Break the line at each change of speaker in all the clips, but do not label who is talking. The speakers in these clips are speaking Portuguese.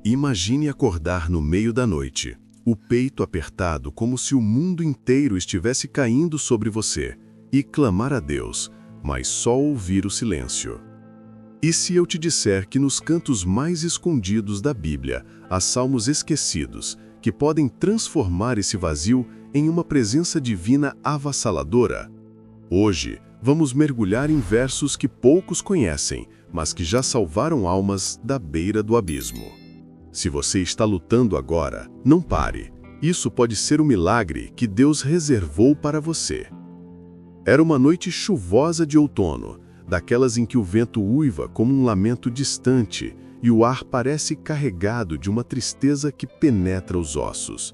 Imagine acordar no meio da noite, o peito apertado como se o mundo inteiro estivesse caindo sobre você, e clamar a Deus, mas só ouvir o silêncio. E se eu te disser que nos cantos mais escondidos da Bíblia há salmos esquecidos que podem transformar esse vazio em uma presença divina avassaladora? Hoje, vamos mergulhar em versos que poucos conhecem, mas que já salvaram almas da beira do abismo. Se você está lutando agora, não pare. Isso pode ser um milagre que Deus reservou para você. Era uma noite chuvosa de outono, daquelas em que o vento uiva como um lamento distante e o ar parece carregado de uma tristeza que penetra os ossos.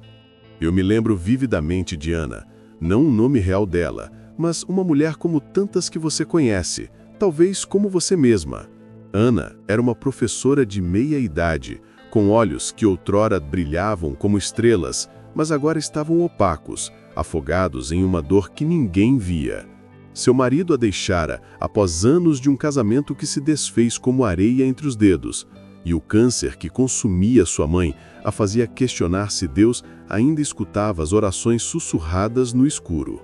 Eu me lembro vividamente de Ana, não o nome real dela, mas uma mulher como tantas que você conhece, talvez como você mesma. Ana era uma professora de meia idade, com olhos que outrora brilhavam como estrelas, mas agora estavam opacos, afogados em uma dor que ninguém via. Seu marido a deixara após anos de um casamento que se desfez como areia entre os dedos, e o câncer que consumia sua mãe a fazia questionar se Deus ainda escutava as orações sussurradas no escuro.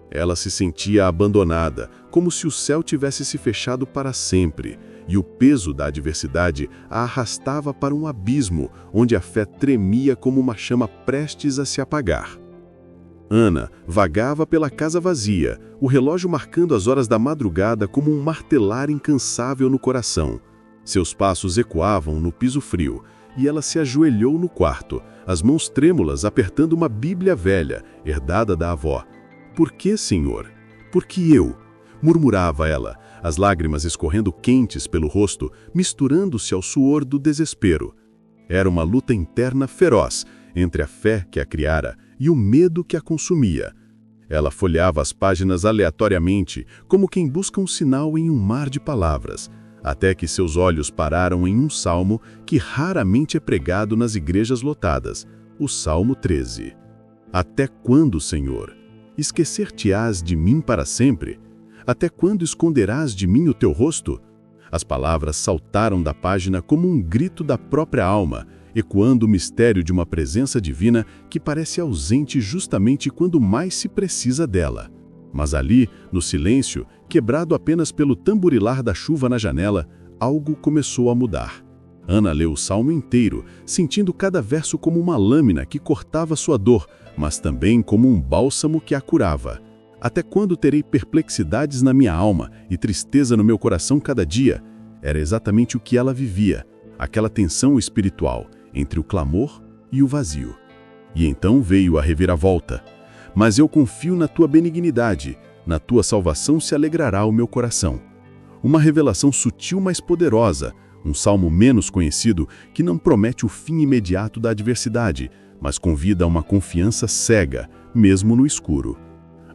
Ela se sentia abandonada, como se o céu tivesse se fechado para sempre, e o peso da adversidade a arrastava para um abismo, onde a fé tremia como uma chama prestes a se apagar. Ana vagava pela casa vazia, o relógio marcando as horas da madrugada como um martelar incansável no coração. Seus passos ecoavam no piso frio, e ela se ajoelhou no quarto, as mãos trêmulas apertando uma Bíblia velha, herdada da avó. "Por que, Senhor? Por que eu?" murmurava ela, as lágrimas escorrendo quentes pelo rosto, misturando-se ao suor do desespero. Era uma luta interna feroz entre a fé que a criara e o medo que a consumia. Ela folheava as páginas aleatoriamente, como quem busca um sinal em um mar de palavras, até que seus olhos pararam em um salmo que raramente é pregado nas igrejas lotadas, o Salmo 13. "Até quando, Senhor? Esquecer-te-ás de mim para sempre? Até quando esconderás de mim o teu rosto?" As palavras saltaram da página como um grito da própria alma, ecoando o mistério de uma presença divina que parece ausente justamente quando mais se precisa dela. Mas ali, no silêncio, quebrado apenas pelo tamborilar da chuva na janela, algo começou a mudar. Ana leu o salmo inteiro, sentindo cada verso como uma lâmina que cortava sua dor, mas também como um bálsamo que a curava. "Até quando terei perplexidades na minha alma e tristeza no meu coração cada dia?" Era exatamente o que ela vivia, aquela tensão espiritual entre o clamor e o vazio. E então veio a reviravolta. "Mas eu confio na tua benignidade, na tua salvação se alegrará o meu coração." Uma revelação sutil, mas poderosa, um salmo menos conhecido que não promete o fim imediato da adversidade, mas convida a uma confiança cega, mesmo no escuro.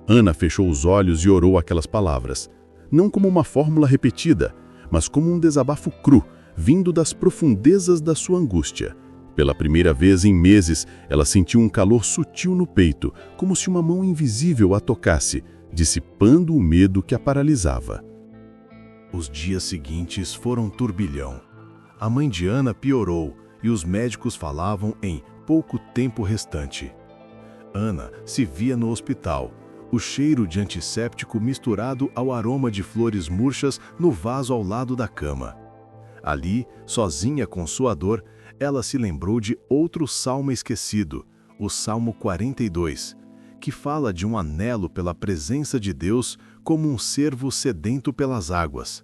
Ana fechou os olhos e orou aquelas palavras, não como uma fórmula repetida, mas como um desabafo cru, vindo das profundezas da sua angústia. Pela primeira vez em meses, ela sentiu um calor sutil no peito, como se uma mão invisível a tocasse, dissipando o medo que a paralisava. Os dias seguintes foram um turbilhão. A mãe de Ana piorou e os médicos falavam em pouco tempo restante. Ana se via no hospital, o cheiro de antisséptico misturado ao aroma de flores murchas no vaso ao lado da cama. Ali, sozinha com sua dor, ela se lembrou de outro salmo esquecido, o Salmo 42, que fala de um anelo pela presença de Deus como um cervo sedento pelas águas.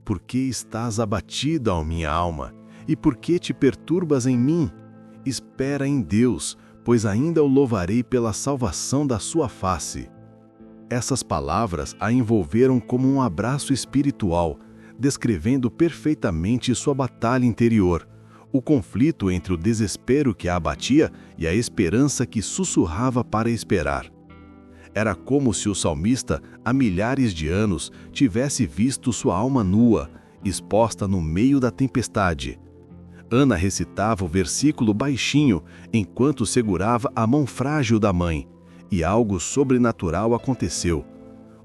"Por que estás abatida, ó minha alma? E por que te perturbas em mim? Espera em Deus, pois ainda o louvarei pela salvação da sua face." Essas palavras a envolveram como um abraço espiritual, descrevendo perfeitamente sua batalha interior, o conflito entre o desespero que a abatia e a esperança que sussurrava para esperar. Era como se o salmista, há milhares de anos, tivesse visto sua alma nua, exposta no meio da tempestade. Ana recitava o versículo baixinho, enquanto segurava a mão frágil da mãe, e algo sobrenatural aconteceu.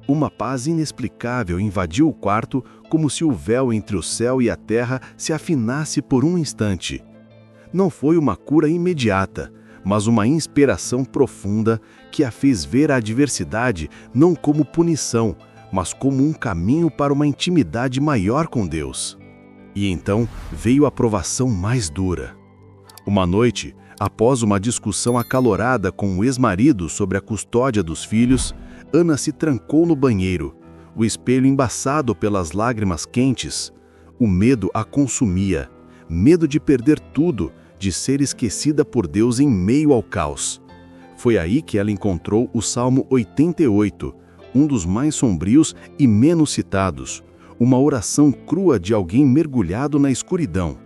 Uma paz inexplicável invadiu o quarto, como se o véu entre o céu e a terra se afinasse por um instante. Não foi uma cura imediata, mas uma inspiração profunda que a fez ver a adversidade não como punição, mas como um caminho para uma intimidade maior com Deus. E então veio a provação mais dura. Uma noite, após uma discussão acalorada com o ex-marido sobre a custódia dos filhos, Ana se trancou no banheiro, o espelho embaçado pelas lágrimas quentes. O medo a consumia, medo de perder tudo, de ser esquecida por Deus em meio ao caos. Foi aí que ela encontrou o Salmo 88, um dos mais sombrios e menos citados, uma oração crua de alguém mergulhado na escuridão.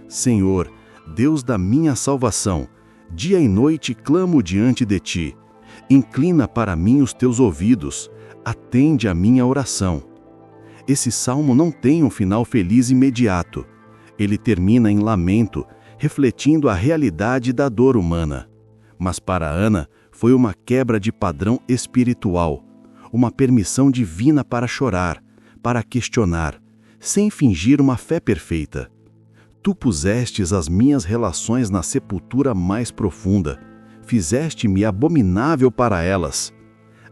Senhor, Deus da minha salvação, dia e noite clamo diante de ti. Inclina para mim os teus ouvidos, atende a minha oração. Esse salmo não tem um final feliz imediato. Ele termina em lamento, refletindo a realidade da dor humana. Mas para Ana, foi uma quebra de padrão espiritual, uma permissão divina para chorar, para questionar, sem fingir uma fé perfeita. Tu pusestes as minhas relações na sepultura mais profunda, fizeste-me abominável para elas.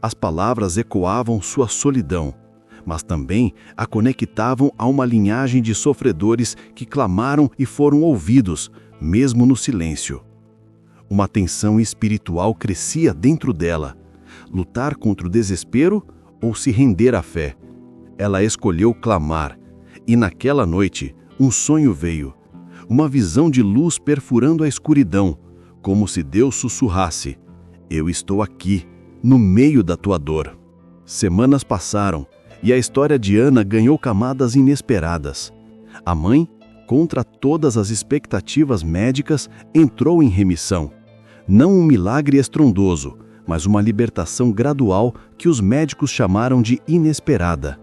As palavras ecoavam sua solidão, mas também a conectavam a uma linhagem de sofredores que clamaram e foram ouvidos, mesmo no silêncio. Uma tensão espiritual crescia dentro dela, lutar contra o desespero ou se render à fé. Ela escolheu clamar, e naquela noite um sonho veio, uma visão de luz perfurando a escuridão, como se Deus sussurrasse: eu estou aqui, no meio da tua dor. Semanas passaram, e a história de Ana ganhou camadas inesperadas. A mãe, contra todas as expectativas médicas, entrou em remissão. Não um milagre estrondoso, mas uma libertação gradual que os médicos chamaram de inesperada.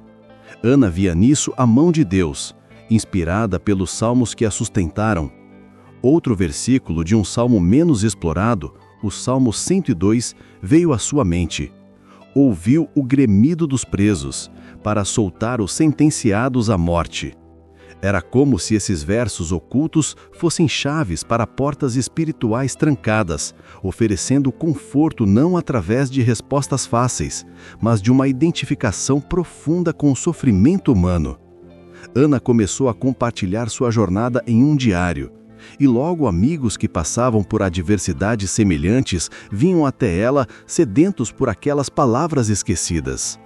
Ana via nisso a mão de Deus, inspirada pelos salmos que a sustentaram. Outro versículo de um salmo menos explorado, o Salmo 102, veio à sua mente. Ouviu o gremido dos presos, para soltar os sentenciados à morte. Era como se esses versos ocultos fossem chaves para portas espirituais trancadas, oferecendo conforto não através de respostas fáceis, mas de uma identificação profunda com o sofrimento humano. Ana começou a compartilhar sua jornada em um diário, e logo amigos que passavam por adversidades semelhantes vinham até ela sedentos por aquelas palavras esquecidas.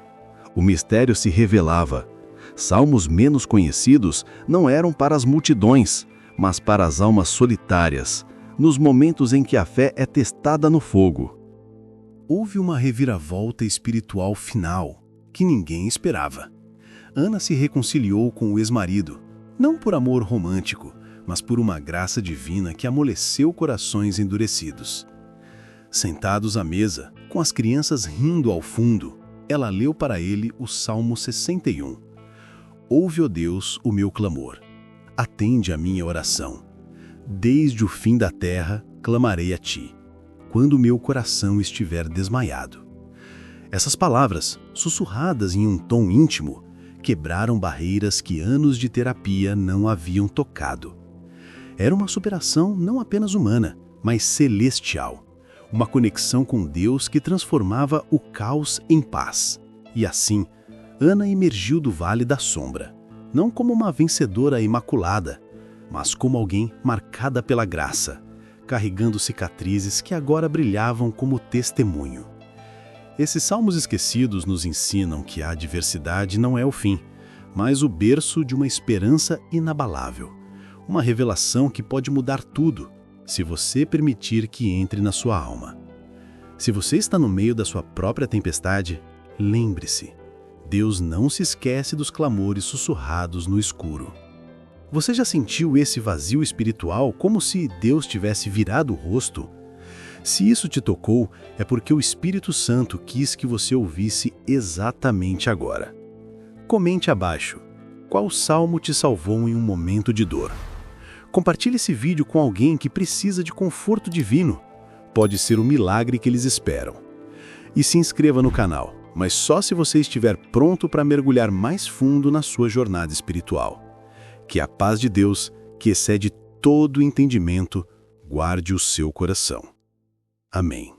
O mistério se revelava. Salmos menos conhecidos não eram para as multidões, mas para as almas solitárias, nos momentos em que a fé é testada no fogo. Houve uma reviravolta espiritual final, que ninguém esperava. Ana se reconciliou com o ex-marido, não por amor romântico, mas por uma graça divina que amoleceu corações endurecidos. Sentados à mesa, com as crianças rindo ao fundo, ela leu para ele o Salmo 61. Ouve, ó Deus, o meu clamor. Atende a minha oração. Desde o fim da terra, clamarei a ti, quando o meu coração estiver desmaiado. Essas palavras, sussurradas em um tom íntimo, quebraram barreiras que anos de terapia não haviam tocado. Era uma superação não apenas humana, mas celestial. Uma conexão com Deus que transformava o caos em paz. E assim, Ana emergiu do Vale da Sombra, não como uma vencedora imaculada, mas como alguém marcada pela graça, carregando cicatrizes que agora brilhavam como testemunho. Esses salmos esquecidos nos ensinam que a adversidade não é o fim, mas o berço de uma esperança inabalável. Uma revelação que pode mudar tudo, se você permitir que entre na sua alma. Se você está no meio da sua própria tempestade, lembre-se, Deus não se esquece dos clamores sussurrados no escuro. Você já sentiu esse vazio espiritual como se Deus tivesse virado o rosto? Se isso te tocou, é porque o Espírito Santo quis que você ouvisse exatamente agora. Comente abaixo. Qual salmo te salvou em um momento de dor? Compartilhe esse vídeo com alguém que precisa de conforto divino. Pode ser o milagre que eles esperam. E se inscreva no canal, mas só se você estiver pronto para mergulhar mais fundo na sua jornada espiritual. Que a paz de Deus, que excede todo entendimento, guarde o seu coração. Amém.